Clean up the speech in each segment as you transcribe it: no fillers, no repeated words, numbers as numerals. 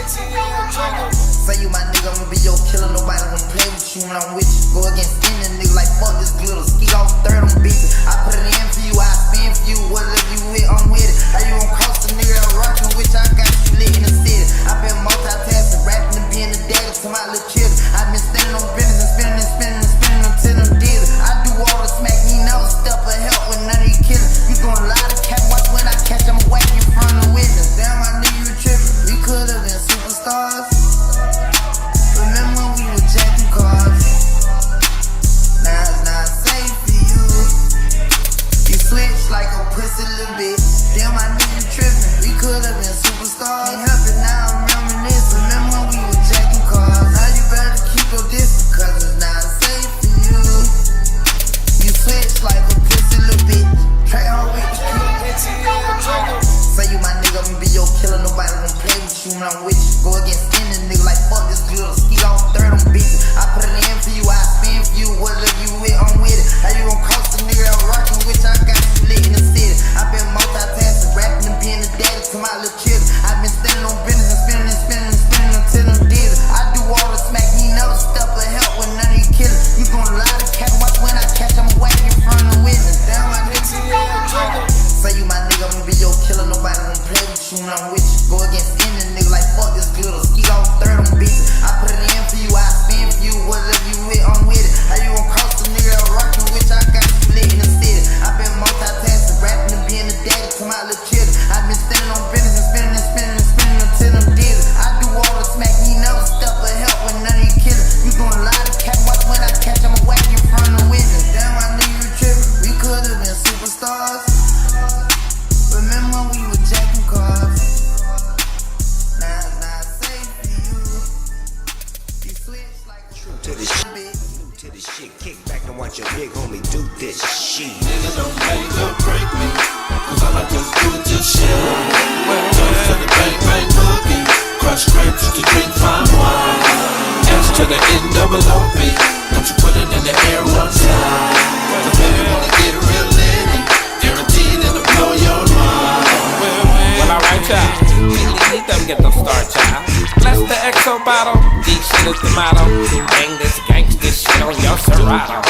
Say you my nigga, I'ma be your killer. Nobody gon' play with you when I'm with you. Go against any nigga like fuck this glitter. Ski off third on bitches. I put it in for you, I spin for you. Whatever you with, I'm with it. How you gon' cross the nigga that rockin' with you? I got you lit in the city. I been multitasking, rapping and being the daddy to my little children. I been standing on business and spinning and spinning and spinning until them deals. I do all the smack, you never step or help with none of you killers. You doing a lot of cat watch when I catch them whack in front of the witness. Damn, I knew you were tripping. We could've been superstars. Remember when we were jacking cars? Now it's not safe for you. You switch like a pussy little bitch. Damn, I knew you tripping. We could've been superstars. Can't help it now, I'm reminiscing. Remember when we were jacking cars? Now you better keep your distance, cause it's not safe for you. You switch like a pussy little bitch. Track hard with the say you my nigga, I'ma be your killer. Nobody gon' play with you when I'm with you. Go against any nigga like fuck this glitter. Ski off third on bitches. I put it in for you, I spin for you. Whatever you with, I'm with it. How you gon' cross the nigga that rockin' with you? I got you lit in the city. I been multitasking, rapping and being the daddy to my little children. I been standing on business and spinning and spinning and spinning until them deals. I do all the smack, you never step or help with none of you killers. You doing a lot of cat watch when I catch them whack in front of the witness. Damn, I nigga. Say you my nigga, I'ma be your killer. Nobody gon' play with you when I'm with you. Go against any nigga like fuck this glitter. Ski off third on bitches. I put it in for you, I spin for you. Whatever you with, I'm with it. How you gon' cross the nigga that rockin' with you? I got you lit in the city. I been multitasking, rapping and being the daddy to my little children. I been standing on business and spinning and spinning and spinning until them deals. I do all the smack, you never step or help with none of you killers. You doing a lot of cat watch when I catch them whack in front of the witness. Damn, I knew you were tripping. We could've been superstars. Remember when we were jacking cars? Now it's not safe for you. You switch like a True to this shit, kick back and watch your big homie do this shit. Nigga don't make or break me, cause all I just do is just shit. Toast to the bang bang boogie, crush grapes to drink fine wine. S to the NOOP, don't you put it in the air one time. The baby wanna get real litty, guaranteed it'll blow your mind. Well, alright, y'all. Need them get them star, child. Bless the XO bottle. This shit is the motto. Bang this gangsta shit on your Serato.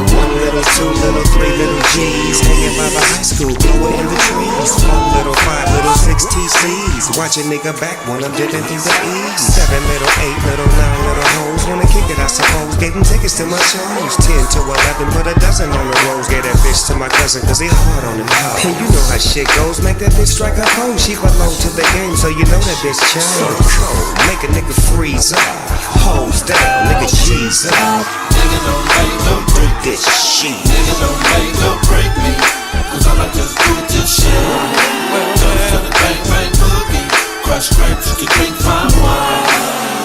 One little, two little, three little G's hanging by the high school, blowing in the trees. 4 little, 5 little, 6 TCs. Watch a nigga back when I'm dipping through the E's. 7 little, 8 little, 9 little hoes. Wanna kick it, I suppose. Gave them tickets to my shows. 10 to 11, put a dozen on the roads. Gave that bitch to my cousin, cause he hard on the hoes. And you know how shit goes. Make that bitch strike a pose. She belong to the game, so you know that bitch chose. Cold, make a nigga freeze up. Hoes down, nigga G's up. Nigga don't make or break This shit. Nigga don't make or break me, cause all I just do is just shit. Toast to the bang bang boogie, crush grapes to drink fine wine.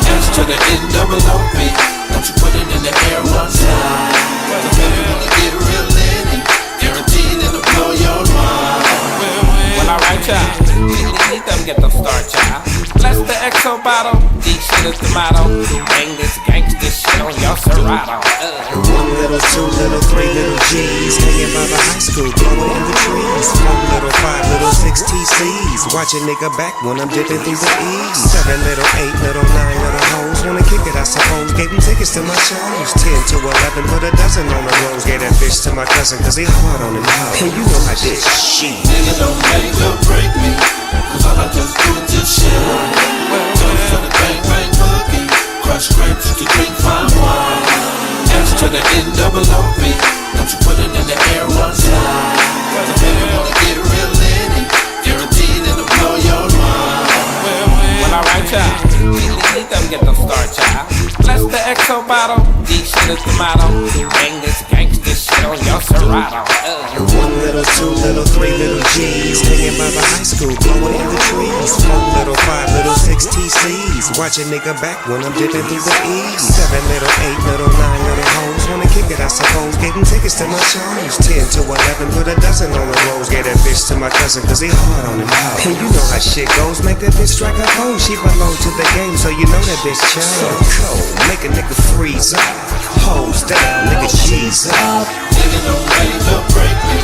S to the NOOP, don't you put it in the air one time. The baby wanna get real litty, guaranteed it'll blow your mind. Well, alright, y'all. Need them get them star, child. Bless the XO bottle. This shit is the motto. Bang this gangsta shit on your Serato. 1 little, 2 little, 3 little G's hanging by the high school, blowing in the trees. 4 little, 5 little, 6 TCs. Watch a nigga back when I'm dipping through the E's. 7 little, 8 little, 9 little hoes. Wanna kick it, I suppose. Gave them tickets to my shows. 10 to 11, put a dozen on the roads. Gave that bitch to my cousin, cause he hard on the hoes. And you know how this shit. Nigga don't make or break me, cause all I just do is just shit. Toast to the bang bang boogie, crush grapes to drink fine wine. S to the NOOP, don't you put it in the air one time. The baby wanna get real litty, guaranteed it'll blow your mind. Well, alright, y'all. Need them get them star, child. Bless the XO bottle. This shit is the motto. Bang this gangsta shit on your Serato. 1 little, 2 little, 3 little G's hanging by the high school, blowing in the trees. 4 little, 5 little, 6 TCs. Watch a nigga back when I'm dipping through the E's. 7 little, 8 little, 9 little hoes. Wanna kick it, I suppose. Gave them tickets to my shows. 10 to 11, put a dozen on the roads. Gave that bitch to my cousin, cause he hard on the hoes. And you know how shit goes. Make that bitch strike a pose. She belong to the game, so you know that bitch chose. Cold, make a nigga freeze up. Hoes down, nigga G's up. Nigga don't make or break me,